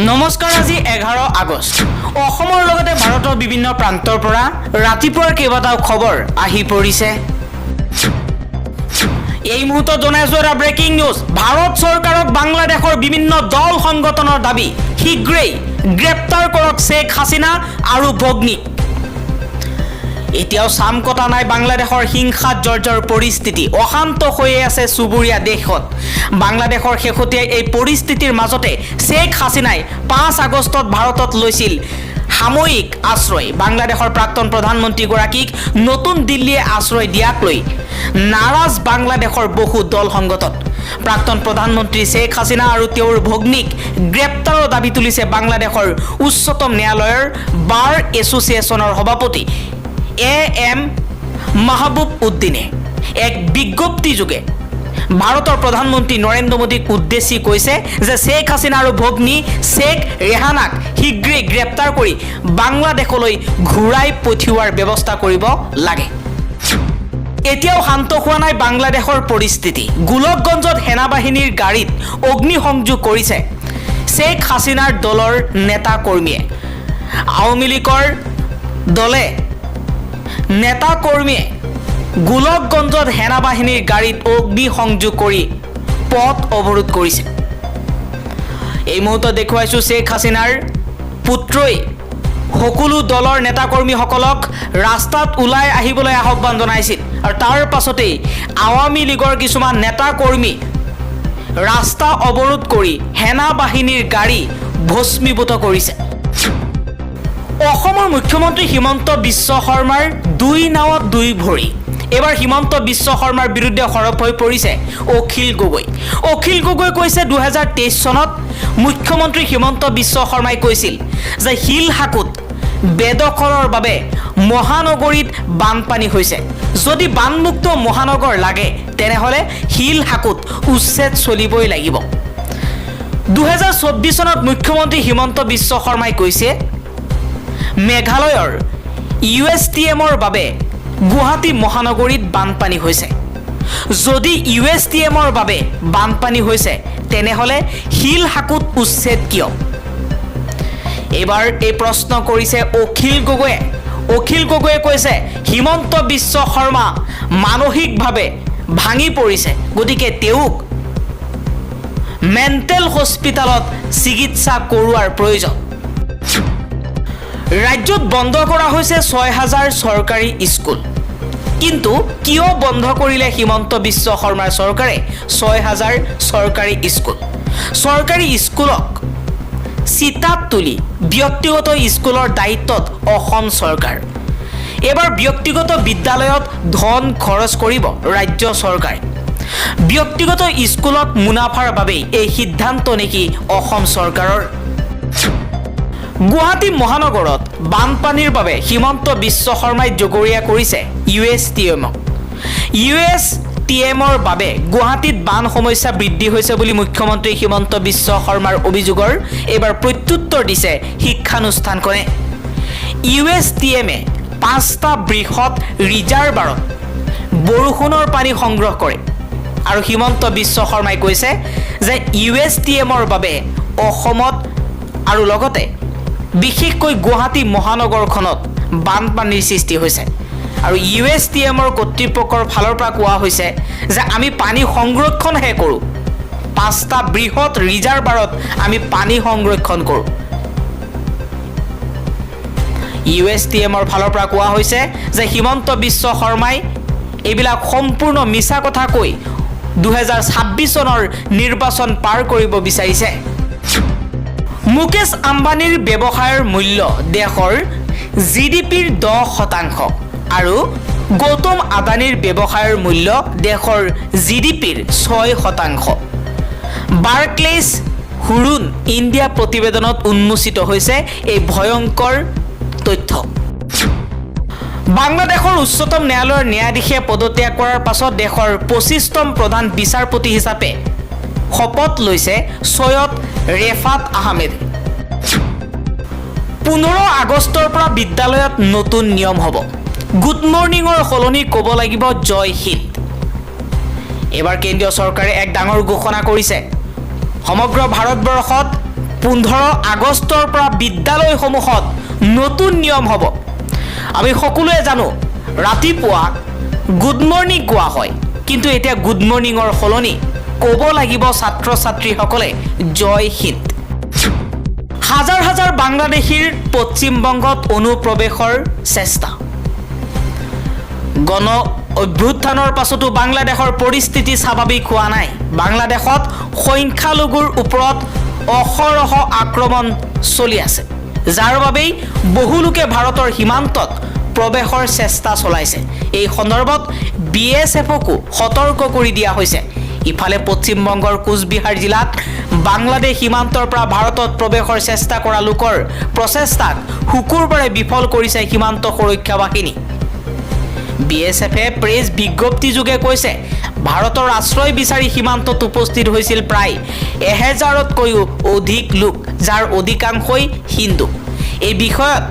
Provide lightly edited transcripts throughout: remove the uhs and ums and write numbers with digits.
নমস্কাৰ। আজি 11 আগষ্ট। অসমৰ লগতে ভাৰতৰ বিভিন্ন প্ৰান্তৰ পৰা ৰাতিপুৱাৰ কেইবাটাও খবৰ আহি পৰিছে। এই মুহূৰ্তত জনাইছো এটা ব্ৰেকিং নিউজ। ভাৰত চৰকাৰক বাংলাদেশৰ বিভিন্ন দল সংগঠনৰ দাবী, শীঘ্ৰেই গ্ৰেপ্তাৰ কৰক শ্বেখ হাছিনা আৰু ভগ্নীক। এতিয়াও চাম কটা নাই বাংলাদেশৰ হিংসাত জৰ্জৰ পৰিস্থিতি। অশান্ত হৈয়ে আছে চুবুৰীয়া দেশত। বাংলাদেশৰ শেহতীয়া এই পৰিস্থিতিৰ মাজতে শ্বেখ হাছিনাই 5 আগষ্টত ভাৰতত লৈছিল সাময়িক আশ্ৰয়। বাংলাদেশৰ প্ৰাক্তন প্ৰধানমন্ত্ৰীগৰাকীক নতুন দিল্লীয়ে আশ্ৰয় দিয়াক লৈ নাৰাজ বাংলাদেশৰ বহু দল সংগঠন। প্ৰাক্তন প্ৰধানমন্ত্ৰী শ্বেখ হাছিনা আৰু তেওঁৰ ভগ্নীক গ্ৰেপ্তাৰৰ দাবী তুলিছে বাংলাদেশৰ উচ্চতম ন্যায়ালয়ৰ বাৰ এছ'চিয়েশ্যনৰ সভাপতি AM মাহবুব উদ্দিনে এক বিজ্ঞপ্তি যোগে ভাৰতৰ প্ৰধানমন্ত্ৰী নৰেন্দ্ৰ মোদীক উদ্দেশ্যি কৈছে যে শ্বেখ হাছিনা আৰু ভগ্নী শ্বেখ ৰেহানাক শীঘ্ৰেই গ্ৰেপ্তাৰ কৰি বাংলাদেশলৈ ঘূৰাই পঠিওৱাৰ ব্যৱস্থা কৰিব লাগে। এতিয়াও শান্ত হোৱা নাই বাংলাদেশৰ পৰিস্থিতি। গোলকগঞ্জত সেনাবাহিনীৰ গাড়ীত অগ্নিসংযোগ কৰিছে শ্বেখ হাছিনাৰ দলৰ নেতা কৰ্মীয়ে। আওয়ামী লীগৰ দলে নেতা কৰ্মীয়ে গোলকগঞ্জত সেনাবাহিনীৰ গাড়ীত অগ্নিসংযোগ কৰি পথ অৱৰোধ কৰিছে। এই মুহূৰ্তত দেখুৱাইছোঁ শ্বেখ হাছিনাৰ পুত্ৰই সকলো দলৰ নেতাকৰ্মীসকলক ৰাস্তাত ওলাই আহিবলৈ আহ্বান জনাইছিল আৰু তাৰ পাছতেই আওয়ামী লীগৰ কিছুমান নেতাকৰ্মী ৰাস্তা অৱৰোধ কৰি সেনাবাহিনীৰ গাড়ী ভস্মীভূত কৰিছে। অসমৰ মুখ্যমন্ত্ৰী হিমন্ত বিশ্ব শৰ্মাৰ 2 নাৱত 2 ভৰি। এবাৰ হিমন্ত বিশ্ব শৰ্মাৰ বিৰুদ্ধে সৰব হৈ পৰিছে অখিল গগৈ। অখিল গগৈ কৈছে 2023 চনত মুখ্যমন্ত্ৰী হিমন্ত বিশ্ব শৰ্মাই কৈছিল যে শিলহাকুত বেদখলৰ বাবে মহানগৰীত বানপানী হৈছে। যদি বানমুক্ত মহানগৰ লাগে তেনেহ'লে শিলহাকুত উচ্ছেদ চলিবই লাগিব। 2024 চনত মুখ্যমন্ত্ৰী হিমন্ত বিশ্ব শৰ্মাই কৈছে মেঘালয়ৰ USTMৰ বাবে গুৱাহাটী মহানগৰীত বানপানী হৈছে। যদি USTMৰ বাবে বানপানী হৈছে তেনেহ'লে শিলহাকুত উচ্ছেদ কিয়? এইবাৰ এই প্ৰশ্ন কৰিছে অখিল গগৈয়ে। অখিল গগৈয়ে কৈছে হিমন্ত বিশ্ব শৰ্মা মানসিকভাৱে ভাঙি পৰিছে, গতিকে তেওঁক মেণ্টেল হস্পিটেলত চিকিৎসা কৰোৱাৰ প্ৰয়োজন। ৰাজ্যত বন্ধ কৰা হৈছে 6000 চৰকাৰী স্কুল। কিন্তু কিয় বন্ধ কৰিলে হিমন্ত বিশ্ব শৰ্মাৰ চৰকাৰে 6000 চৰকাৰী স্কুল? চৰকাৰী স্কুলক চিতাত তুলি ব্যক্তিগত স্কুলৰ দায়িত্বত অসম চৰকাৰ। এবাৰ ব্যক্তিগত বিদ্যালয়ত ধন খৰচ কৰিব ৰাজ্য চৰকাৰে। ব্যক্তিগত স্কুলত মুনাফাৰ বাবেই এই সিদ্ধান্ত নেকি অসম চৰকাৰৰ? গুৱাহাটী মহানগৰত বানপানীৰ বাবে হিমন্ত বিশ্ব শৰ্মাই জগৰীয়া কৰিছে USTMক। USTMৰ বাবে গুৱাহাটীত বান সমস্যা বৃদ্ধি হৈছে বুলি মুখ্যমন্ত্ৰী হিমন্ত বিশ্ব শৰ্মাৰ অভিযোগৰ এইবাৰ প্ৰত্যুত্তৰ দিছে শিক্ষানুষ্ঠানখনে। USTMে 5টা বৃহৎ ৰিজাৰ্ভাৰত বৰষুণৰ পানী সংগ্ৰহ কৰে আৰু হিমন্ত বিশ্ব শৰ্মাই কৈছে যে USTMৰ বাবে অসমত আৰু লগতে বিশেষকৈ গুৱাহাটী মহানগৰখনত বানপানীৰ সৃষ্টি হৈছে। আৰু USTMৰ কৰ্তৃপক্ষৰ ফালৰ পৰা কোৱা হৈছে যে আমি পানী সংৰক্ষণহে কৰোঁ। 5টা বৃহৎ ৰিজাৰ্ভাৰত আমি পানী সংৰক্ষণ কৰোঁ। USTMৰ ফালৰ পৰা কোৱা হৈছে যে হিমন্ত বিশ্ব শৰ্মাই এইবিলাক সম্পূৰ্ণ মিছা কথা কৈ 2026 চনৰ নিৰ্বাচন পাৰ কৰিব বিচাৰিছে। মুকেশ আম্বানীৰ ব্যৱসায়ৰ মূল্য দেশৰ GDPৰ 10% আৰু গৌতম আদানীৰ ব্যৱসায়ৰ মূল্য দেশৰ GDPৰ 6%। বাৰ্কলেজ হুৰুন ইণ্ডিয়া প্ৰতিবেদনত উন্মোচিত হৈছে এই ভয়ংকৰ তথ্য। বাংলাদেশৰ উচ্চতম ন্যায়ালয়ৰ ন্যায়াধীশে পদত্যাগ কৰাৰ পাছত দেশৰ 25তম প্ৰধান বিচাৰপতি হিচাপে শপত লৈছে সৈয়দ ৰেফাত আহমেদ। 15 আগষ্টৰ পৰা বিদ্যালয়ত নতুন নিয়ম হ'ব। গুড মৰ্ণিঙৰ সলনি ক'ব লাগিব জয় হিন্দ। এবাৰ কেন্দ্ৰীয় চৰকাৰে এক ডাঙৰ ঘোষণা কৰিছে। সমগ্ৰ ভাৰতবৰ্ষত 15 আগষ্টৰ পৰা বিদ্যালয়সমূহত নতুন নিয়ম হ'ব। আমি সকলোৱে জানো ৰাতিপুৱা গুড মৰ্নিং কোৱা হয়, কিন্তু এতিয়া গুড মৰ্নিঙৰ সলনি ক'ব লাগিব ছাত্ৰ ছাত্ৰীসকলে জয় হিন্দ। হাজাৰ হাজাৰ বাংলাদেশীৰ পশ্চিমবংগত অনুপ্ৰৱেশৰ চেষ্টা। গণ অভ্যুত্থানৰ পাছতো বাংলাদেশৰ পৰিস্থিতি স্বাভাৱিক হোৱা নাই। বাংলাদেশত সংখ্যালঘুৰ ওপৰত অহৰহ আক্ৰমণ চলি আছে, যাৰ বাবেই বহু লোকে ভাৰতৰ সীমান্তত প্ৰৱেশৰ চেষ্টা চলাইছে। এই সন্দৰ্ভত BSFকো সতৰ্ক কৰি দিয়া হৈছে। ইফালে পশ্চিমবংগৰ কোচবিহাৰ জিলাত বাংলাদেশ সীমান্তৰ পৰা ভাৰতত প্ৰৱেশৰ চেষ্টা কৰা লোকৰ প্ৰচেষ্টাক শুকুৰবাৰে বিফল কৰিছে সীমান্ত সুৰক্ষা বাহিনী। BSFে প্ৰেছ বিজ্ঞপ্তিযোগে কৈছে, ভাৰতৰ আশ্ৰয় বিচাৰি সীমান্তত উপস্থিত হৈছিল প্ৰায় 1000তকৈও অধিক লোক, যাৰ অধিকাংশই হিন্দু। এই বিষয়ত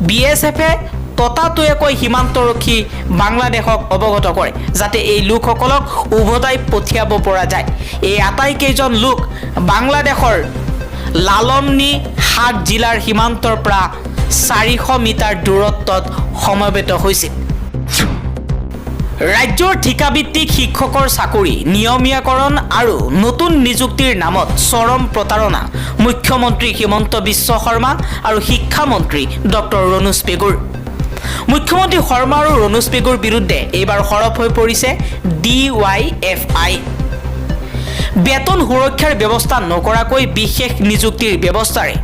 BSFে ততাতৈয়াকৈ সীমান্তৰক্ষী বাংলাদেশক অৱগত কৰে, যাতে এই লোকসকলক উভতাই পঠিয়াব পৰা যায়। এই আটাইকেইজন লোক বাংলাদেশৰ লালমনি হাট জিলাৰ সীমান্তৰ পৰা 400 মিটাৰ দূৰত্বত সমবেত হৈছিল। ৰাজ্যৰ ঠিকাভিত্তিক শিক্ষকৰ চাকৰি নিয়মীয়াকৰণ আৰু নতুন নিযুক্তিৰ নামত চৰম প্ৰতাৰণা। মুখ্যমন্ত্ৰী হিমন্ত বিশ্ব শৰ্মা আৰু শিক্ষামন্ত্ৰী ডক্টৰ ৰণোজ পেগুৰ। মুখ্যমন্ত্ৰী শৰ্মা আৰু ৰণোজ পেগুৰ বিৰুদ্ধে এইবাৰ সৰব হৈ পৰিছে DYFI। বেতন সুৰক্ষাৰ ব্যৱস্থা নকৰাকৈ বিশেষ নিযুক্তিৰ ব্যৱস্থাৰে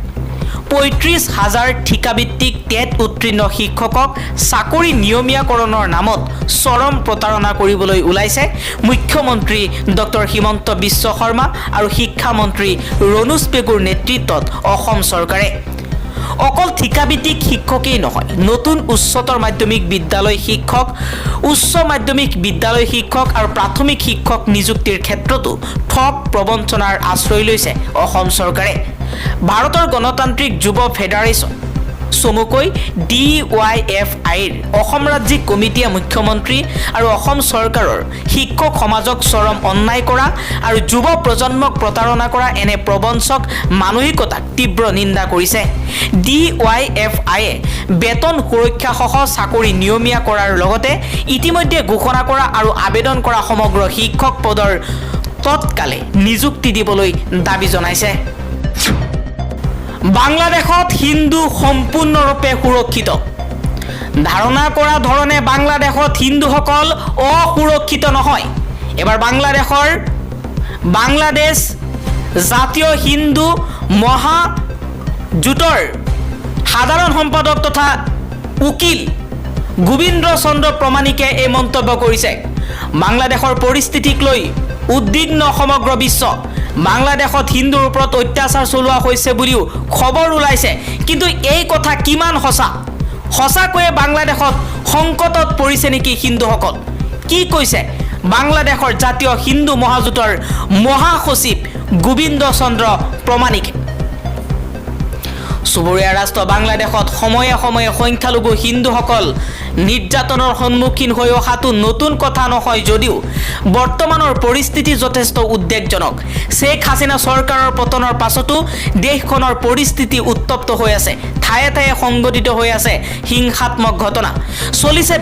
35,000 ঠিকাভিত্তিক টেট উত্তীৰ্ণ শিক্ষকক চাকৰি নিয়মীয়াকৰণৰ নামত চৰম প্ৰতাৰণা কৰিবলৈ ওলাইছে মুখ্যমন্ত্ৰী ডক্টৰ হিমন্ত বিশ্ব শৰ্মা আৰু শিক্ষামন্ত্ৰী ৰণোজ পেগুৰ নেতৃত্বত অসম চৰকাৰে। অকল ঠিকাভিত্তিক শিক্ষকেই নহয়, নতুন উচ্চতৰ মাধ্যমিক বিদ্যালয় শিক্ষক, উচ্চ মাধ্যমিক বিদ্যালয় শিক্ষক আৰু প্ৰাথমিক শিক্ষক নিযুক্তিৰ ক্ষেত্ৰতো ঠগ প্ৰবঞ্চনাৰ আশ্ৰয় লৈছে অসম চৰকাৰে। ভাৰতৰ গণতান্ত্ৰিক যুৱ ফেডাৰেশ্যন চমুকৈ DYFIৰ অসম ৰাজ্যিক কমিটিয়ে মুখ্যমন্ত্ৰী আৰু অসম চৰকাৰৰ শিক্ষক সমাজক চৰম অন্যায় কৰা আৰু যুৱ প্ৰজন্মক প্ৰতাৰণা কৰা এনে প্ৰবঞ্চক মানসিকতাক তীব্ৰ নিন্দা কৰিছে। DYFIয়ে বেতন সুৰক্ষাসহ চাকৰি নিয়মীয়া কৰাৰ লগতে ইতিমধ্যে ঘোষণা কৰা আৰু আবেদন কৰা সমগ্ৰ শিক্ষক পদৰ তৎকালে নিযুক্তি দিবলৈ দাবী জনাইছে। বাংলাদেশত হিন্দু সম্পূৰ্ণৰূপে সুৰক্ষিত। ধাৰণা কৰা ধৰণে বাংলাদেশত হিন্দুসকল অসুৰক্ষিত নহয়। এবাৰ বাংলাদেশ জাতীয় হিন্দু মহাজোঁটৰ সাধাৰণ সম্পাদক তথা উকিল গোবিন্দ চন্দ্ৰ প্ৰমাণিকে এই মন্তব্য কৰিছে। বাংলাদেশৰ পৰিস্থিতিক লৈ উদ্বিগ্ন সমগ্ৰ বিশ্ব। বাংলাদেশত হিন্দুৰ ওপৰত অত্যাচাৰ চলোৱা হৈছে বুলিও খবৰ ওলাইছে, কিন্তু এই কথা কিমান সঁচা? সঁচাকৈয়ে বাংলাদেশত সংকটত পৰিছে নেকি হিন্দুসকল? কি কৈছে বাংলাদেশৰ জাতীয় হিন্দু মহাজোঁটৰ মহাসচিব গোবিন্দ চন্দ্ৰ প্ৰমাণিকে? চুবুৰীয়া ৰাষ্ট্ৰ বাংলাদেশত সময়ে সময়ে সংখ্যালঘু হিন্দুসকল নিৰ্যাতনৰ সন্মুখীন হৈ অহাটো নতুন কথা নহয় যদিও বৰ্তমানৰ পৰিস্থিতি যথেষ্ট উদ্বেগজনক। শ্বেখ হাছিনা চৰকাৰৰ পতনৰ পাছতো দেশখনৰ পৰিস্থিতি উত্তপ্ত হৈ আছে। ঠায়ে ঠায়ে সংঘটিত হৈ আছে হিংসাত্মক ঘটনা, চলিছে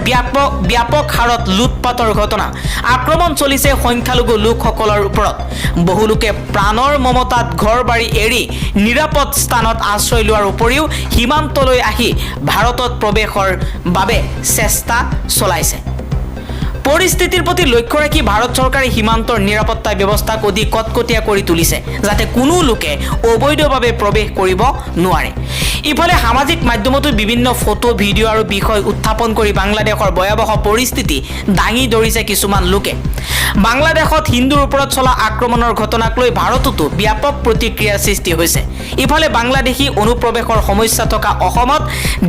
ব্যাপক হাৰত লুটপাটৰ ঘটনা, আক্ৰমণ চলিছে সংখ্যালঘু লোকসকলৰ ওপৰত। বহু লোকে প্ৰাণৰ মমতাত ঘৰ বাৰী এৰি নিৰাপদ স্থানত আশ্ৰয় লোৱাৰ উপৰিও সীমান্তলৈ আহি ভাৰতত প্ৰৱেশৰ বাবে চেষ্টা চলাইছে। পৰিস্থিতিৰ প্ৰতি লক্ষ্য ৰাখি ভাৰত চৰকাৰে সীমান্তৰ নিৰাপত্তা ব্যৱস্থাক অধিক কটকটীয়া কৰি তুলিছে, যাতে কোনো লোকে অবৈধভাৱে প্ৰৱেশ কৰিব নোৱাৰে। ইফালে সামাজিক মাধ্যমতো বিভিন্ন ফটো ভিডিঅ' আৰু বিষয় উত্থাপন কৰি বাংলাদেশৰ ভয়াৱহ পৰিস্থিতি দাঙি ধৰিছে কিছুমান লোকে। বাংলাদেশত হিন্দুৰ ওপৰত চলা আক্ৰমণৰ ঘটনাক লৈ ভাৰততো ব্যাপক প্ৰতিক্ৰিয়াৰ সৃষ্টি হৈছে। ইফালে বাংলাদেশী অনুপ্ৰৱেশৰ সমস্যা থকা অসমত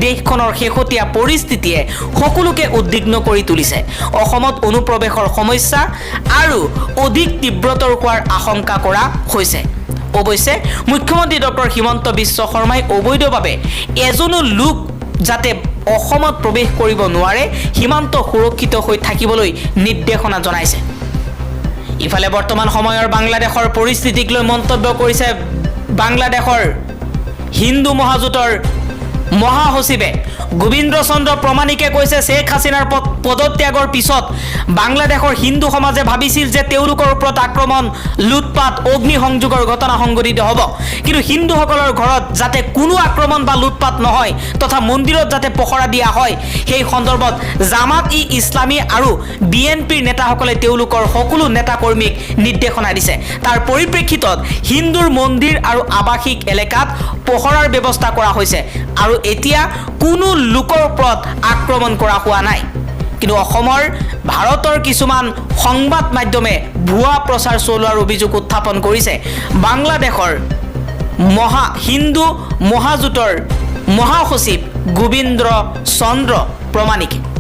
দেশখনৰ শেহতীয়া পৰিস্থিতিয়ে সকলোকে উদ্বিগ্ন কৰি তুলিছে। অসমত অনুপ্ৰৱেশৰ সমস্যা আৰু অধিক তীব্ৰতৰ হোৱাৰ আশংকা কৰা হৈছে। অৱশ্যে মুখ্যমন্ত্ৰী ডক্টৰ হিমন্ত বিশ্ব শৰ্মাই অবৈধভাৱে এজনো লোক যাতে অসমত প্ৰৱেশ কৰিব নোৱাৰে, সীমান্ত সুৰক্ষিত হৈ থাকিবলৈ নিৰ্দেশনা জনাইছে। ইফালে বৰ্তমান সময়ৰ বাংলাদেশৰ পৰিস্থিতিক লৈ মন্তব্য কৰিছে বাংলাদেশৰ হিন্দু মহাজোঁটৰ মহাসচিবে গোবিন্দ চন্দ্ৰ প্ৰমাণিকে কৈছে শেখ হাছিনাৰ পদত্যাগৰ পিছত বাংলাদেশৰ হিন্দু সমাজে ভাবিছিল যে তেওঁলোকৰ ওপৰত আক্ৰমণ লুটপাট অগ্নিসংযোগৰ ঘটনা সংঘটিত হ'ব কিন্তু হিন্দুসকলৰ ঘৰত যাতে কোনো আক্ৰমণ বা লুটপাট নহয় তথা মন্দিৰত যাতে পহৰা দিয়া হয় সেই সন্দৰ্ভত জামাত-ই-ইছলামী আৰু বিএনপিৰ নেতাসকলে তেওঁলোকৰ সকলো নেতা কৰ্মীক নিৰ্দেশনা দিছে তাৰ পৰিপ্ৰেক্ষিতত হিন্দুৰ মন্দিৰ আৰু আৱাসিক এলেকাত পহৰাৰ ব্যৱস্থা কৰা হৈছে আৰু এতিয়া কোনো লোকৰ ওপৰত আক্ৰমণ কৰা হোৱা নাই কিন্তু অসমৰ ভাৰতৰ কিছুমান সংবাদ মাধ্যমে ভুৱা প্ৰচাৰ চলোৱাৰ অভিযোগ উত্থাপন কৰিছে বাংলাদেশৰ হিন্দু মহাজোঁটৰ মহাসচিব গোবিন্দ চন্দ্ৰ প্ৰমাণিকে